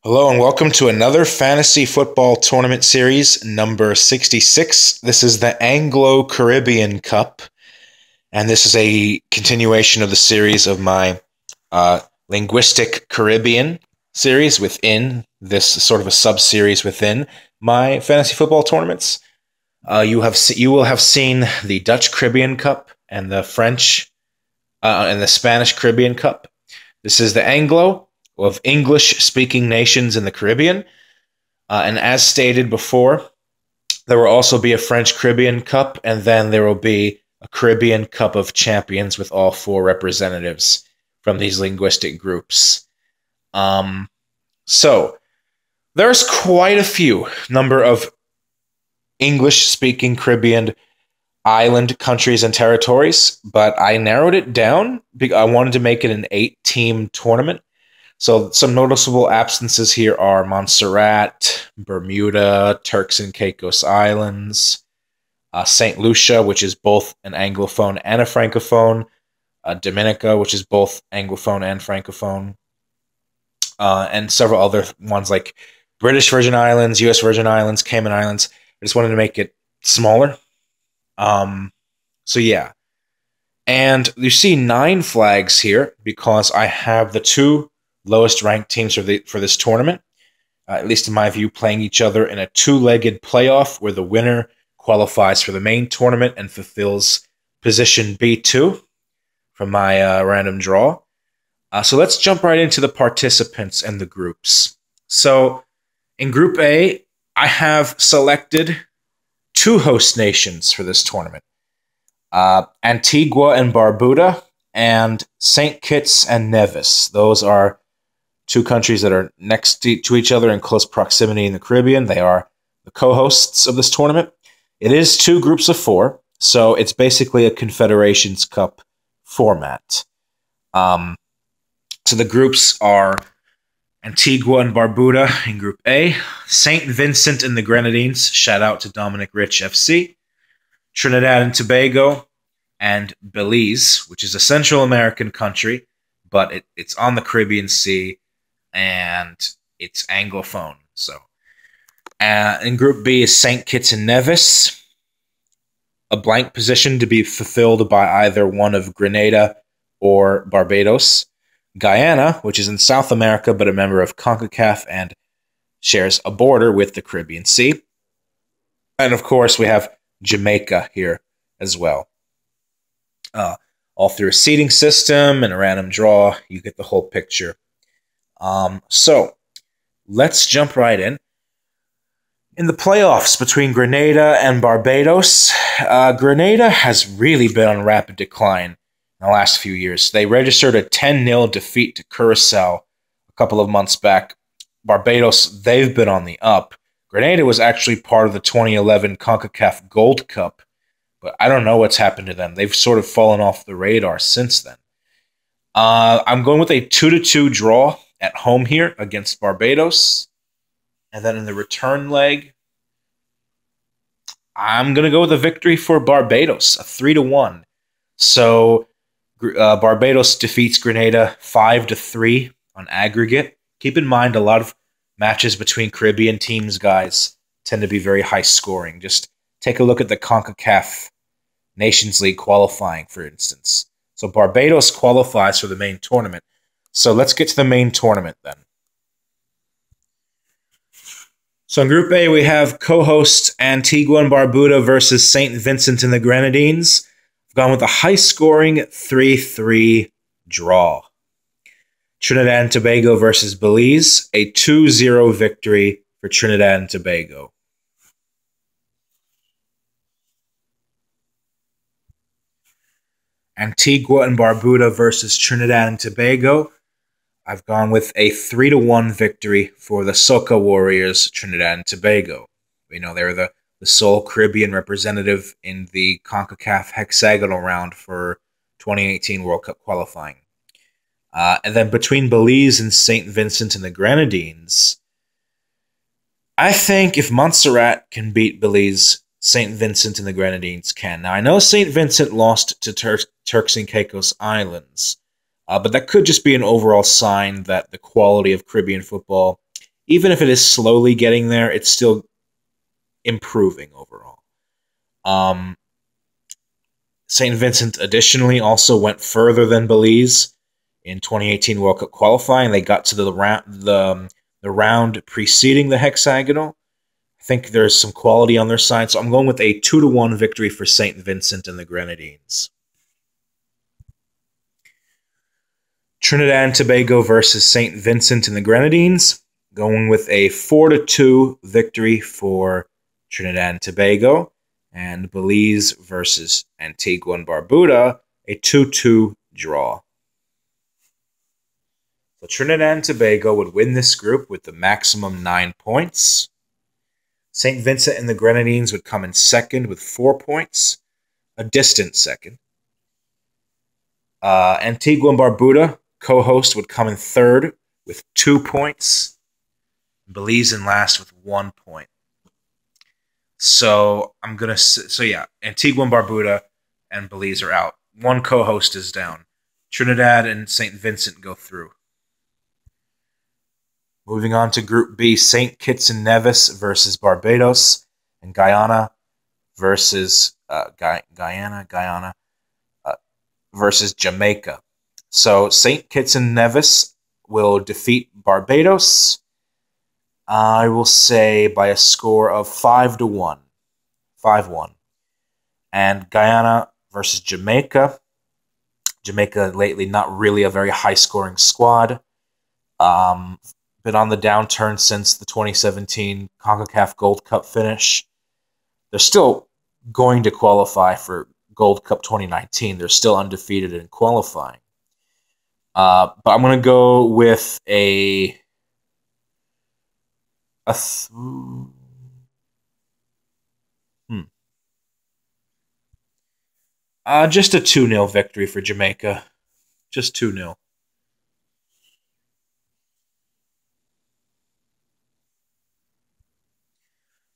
Hello and welcome to another fantasy football tournament series, number 66. This is the Anglo Caribbean Cup, and this is a continuation of the series of my linguistic Caribbean series within this sort of a sub-series within my fantasy football tournaments. You will have seen the Dutch Caribbean Cup and the French and the Spanish Caribbean Cup. This is the Anglo of English-speaking nations in the Caribbean. And as stated before, there will also be a French Caribbean Cup, and then there will be a Caribbean Cup of Champions with all four representatives from these linguistic groups. So, there's quite a few number of English-speaking Caribbean island countries and territories, but I narrowed it down because I wanted to make it an 8-team tournament. So some noticeable absences here are Montserrat, Bermuda, Turks and Caicos Islands, St. Lucia, which is both an Anglophone and a Francophone, Dominica, which is both Anglophone and Francophone, and several other ones like British Virgin Islands, U.S. Virgin Islands, Cayman Islands. I just wanted to make it smaller. So yeah. And you see 9 flags here because I have the 2 lowest ranked teams for this tournament, at least in my view, playing each other in a 2-legged playoff where the winner qualifies for the main tournament and fulfills position B2 from my random draw. So let's jump right into the participants and the groups. So in Group A, I have selected 2 host nations for this tournament. Antigua and Barbuda and St. Kitts and Nevis. Those are 2 countries that are next to each other in close proximity in the Caribbean. They are the co-hosts of this tournament. It is 2 groups of 4, so it's basically a Confederations Cup format. So the groups are Antigua and Barbuda in Group A, St. Vincent and the Grenadines, shout out to Dominic Rich FC, Trinidad and Tobago, and Belize, which is a Central American country, but it's on the Caribbean Sea, and it's Anglophone. So, in Group B is St. Kitts and Nevis, a blank position to be fulfilled by either one of Grenada or Barbados. Guyana, which is in South America but a member of CONCACAF and shares a border with the Caribbean Sea. And of course, we have Jamaica here as well. All through a seeding system and a random draw, you get the whole picture. So, let's jump right in. In the playoffs between Grenada and Barbados, Grenada has really been on rapid decline in the last few years. They registered a 10-0 defeat to Curacao a couple of months back. Barbados, they've been on the up. Grenada was actually part of the 2011 CONCACAF Gold Cup, but I don't know what's happened to them. They've sort of fallen off the radar since then. I'm going with a 2-2 draw at home here against Barbados. And then in the return leg, I'm going to go with a victory for Barbados, a 3-1. So Barbados defeats Grenada 5-3 on aggregate. Keep in mind, a lot of matches between Caribbean teams, guys, tend to be very high scoring. Just take a look at the CONCACAF Nations League qualifying, for instance. So Barbados qualifies for the main tournament. So let's get to the main tournament then. So in Group A, we have co-host Antigua and Barbuda versus St. Vincent and the Grenadines. I've gone with a high-scoring 3-3 draw. Trinidad and Tobago versus Belize, a 2-0 victory for Trinidad and Tobago. Antigua and Barbuda versus Trinidad and Tobago. I've gone with a 3-1 victory for the Soca Warriors, Trinidad and Tobago. We know they're the sole Caribbean representative in the CONCACAF hexagonal round for 2018 World Cup qualifying. And then between Belize and St. Vincent and the Grenadines, I think if Montserrat can beat Belize, St. Vincent and the Grenadines can. Now, I know St. Vincent lost to Turks and Caicos Islands, but that could just be an overall sign that the quality of Caribbean football even if it is slowly getting there, it's still improving overall. St. Vincent additionally also went further than Belize in 2018 World Cup qualifying. They got to the round preceding the hexagonal. I think there's some quality on their side, so I'm going with a 2-1 victory for St. Vincent and the Grenadines. Trinidad and Tobago versus St. Vincent and the Grenadines. Going with a 4-2 victory for Trinidad and Tobago. And Belize versus Antigua and Barbuda, a 2-2 draw. So Trinidad and Tobago would win this group with the maximum 9 points. St. Vincent and the Grenadines would come in second with 4 points, a distant second. Antigua and Barbuda, co-host, would come in third with 2 points. Belize in last with 1 point. So Antigua and Barbuda and Belize are out. One co-host is down. Trinidad and St. Vincent go through. Moving on to Group B, St. Kitts and Nevis versus Barbados, and Guyana versus versus Jamaica. So St. Kitts and Nevis will defeat Barbados, I will say, by a score of 5-1. 5-1. And Guyana versus Jamaica. Jamaica lately not really a very high-scoring squad. Been on the downturn since the 2017 CONCACAF Gold Cup finish. They're still going to qualify for Gold Cup 2019. They're still undefeated in qualifying. But I'm going to go with just a 2-0 victory for Jamaica. Just 2-0.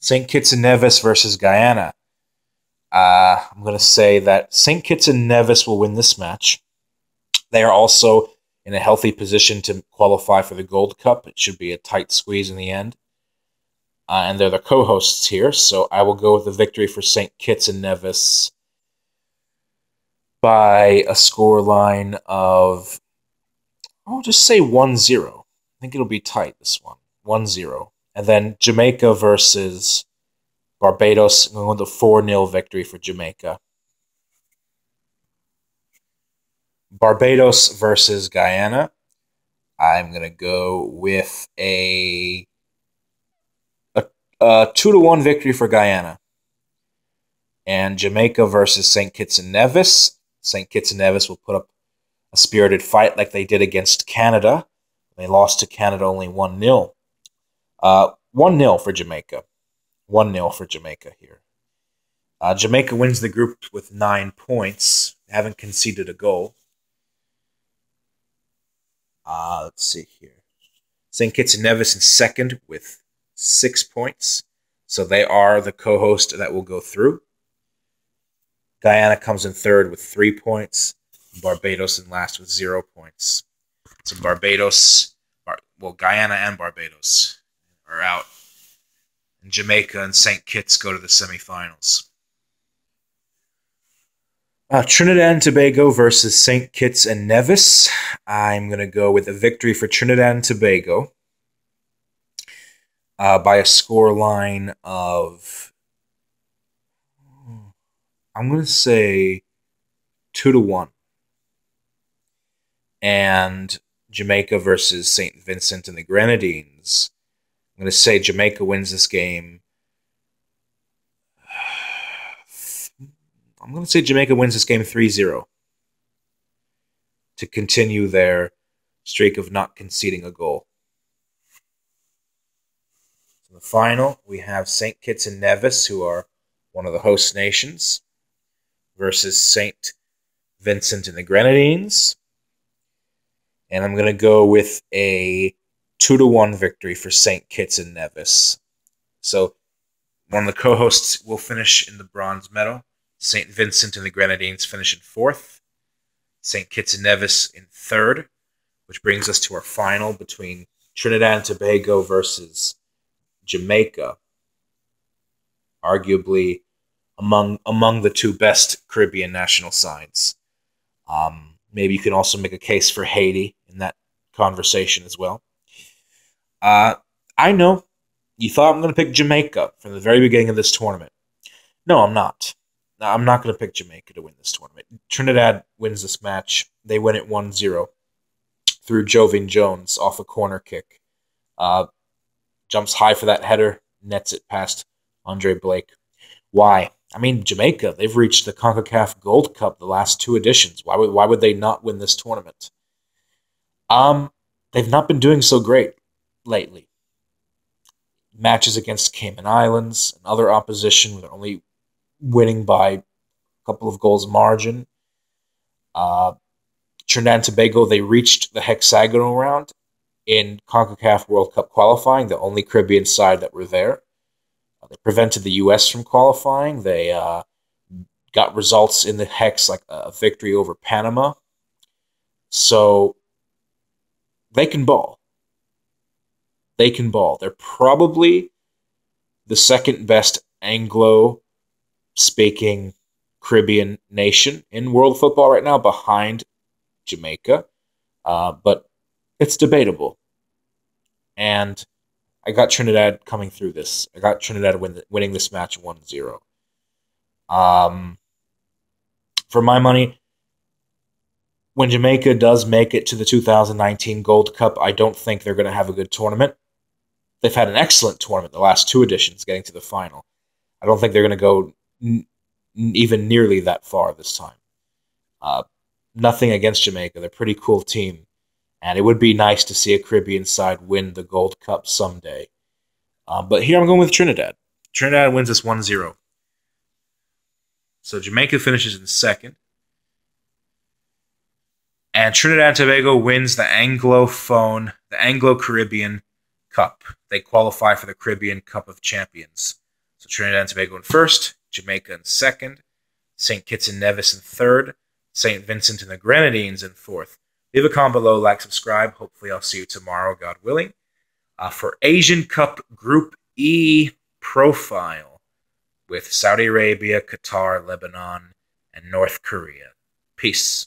St. Kitts and Nevis versus Guyana. I'm going to say that St. Kitts and Nevis will win this match. They are also in a healthy position to qualify for the Gold Cup. It should be a tight squeeze in the end. And they're the co-hosts here, so I will go with the victory for St. Kitts and Nevis by a scoreline of, I'll just say 1-0. I think it'll be tight, this one. 1-0. And then Jamaica versus Barbados, going with a 4-0 victory for Jamaica. Barbados versus Guyana. I'm going to go with a 2-1 victory for Guyana. And Jamaica versus St. Kitts and Nevis. St. Kitts and Nevis will put up a spirited fight like they did against Canada. They lost to Canada only 1-0. 1-0 for Jamaica. 1-0 for Jamaica here. Jamaica wins the group with 9 points. They haven't conceded a goal. Let's see here. St. Kitts and Nevis in second with 6 points. So they are the co-host that will go through. Guyana comes in third with 3 points. Barbados in last with 0 points. So Guyana and Barbados are out. And Jamaica and St. Kitts go to the semifinals. Trinidad and Tobago versus St. Kitts and Nevis. I'm going to go with a victory for Trinidad and Tobago by a scoreline of, I'm going to say 2-1. And Jamaica versus St. Vincent and the Grenadines. I'm going to say Jamaica wins this game. I'm going to say Jamaica wins this game 3-0 to continue their streak of not conceding a goal. In the final, we have St. Kitts and Nevis, who are one of the host nations, versus St. Vincent and the Grenadines. And I'm going to go with a 2-1 victory for St. Kitts and Nevis. So one of the co-hosts will finish in the bronze medal. St. Vincent and the Grenadines finish in fourth. St. Kitts and Nevis in third, which brings us to our final between Trinidad and Tobago versus Jamaica, arguably among the two best Caribbean national sides. Maybe you can also make a case for Haiti in that conversation as well. I know you thought I'm going to pick Jamaica from the very beginning of this tournament. No, I'm not. I'm not going to pick Jamaica to win this tournament. Trinidad wins this match. They win it 1-0 through Jovin Jones off a corner kick. Jumps high for that header, nets it past Andre Blake. Why? I mean, Jamaica, they've reached the CONCACAF Gold Cup the last two editions. Why would they not win this tournament? They've not been doing so great lately. Matches against Cayman Islands and other opposition, they're only winning by a couple of goals margin. Trinidad and Tobago, they reached the hexagonal round in CONCACAF World Cup qualifying, the only Caribbean side that were there. They prevented the U.S. from qualifying. They got results in the Hex, like a victory over Panama. So they can ball. They can ball. They're probably the second best Anglo-speaking Caribbean nation in world football right now, behind Jamaica. But it's debatable. And I got Trinidad coming through this. I got Trinidad winning this match 1-0. For my money, when Jamaica does make it to the 2019 Gold Cup, I don't think they're going to have a good tournament. They've had an excellent tournament the last two editions, getting to the final. I don't think they're going to go even nearly that far this time. Nothing against Jamaica. They're a pretty cool team. And it would be nice to see a Caribbean side win the Gold Cup someday. But here I'm going with Trinidad. Trinidad wins this 1-0. So Jamaica finishes in second. And Trinidad and Tobago wins the Anglo-Caribbean Cup. They qualify for the Caribbean Cup of Champions. So Trinidad and Tobago in first, Jamaica in second, St. Kitts and Nevis in third, St. Vincent and the Grenadines in fourth. Leave a comment below, like, subscribe. Hopefully I'll see you tomorrow, God willing, for Asian Cup Group E profile with Saudi Arabia, Qatar, Lebanon, and North Korea. Peace.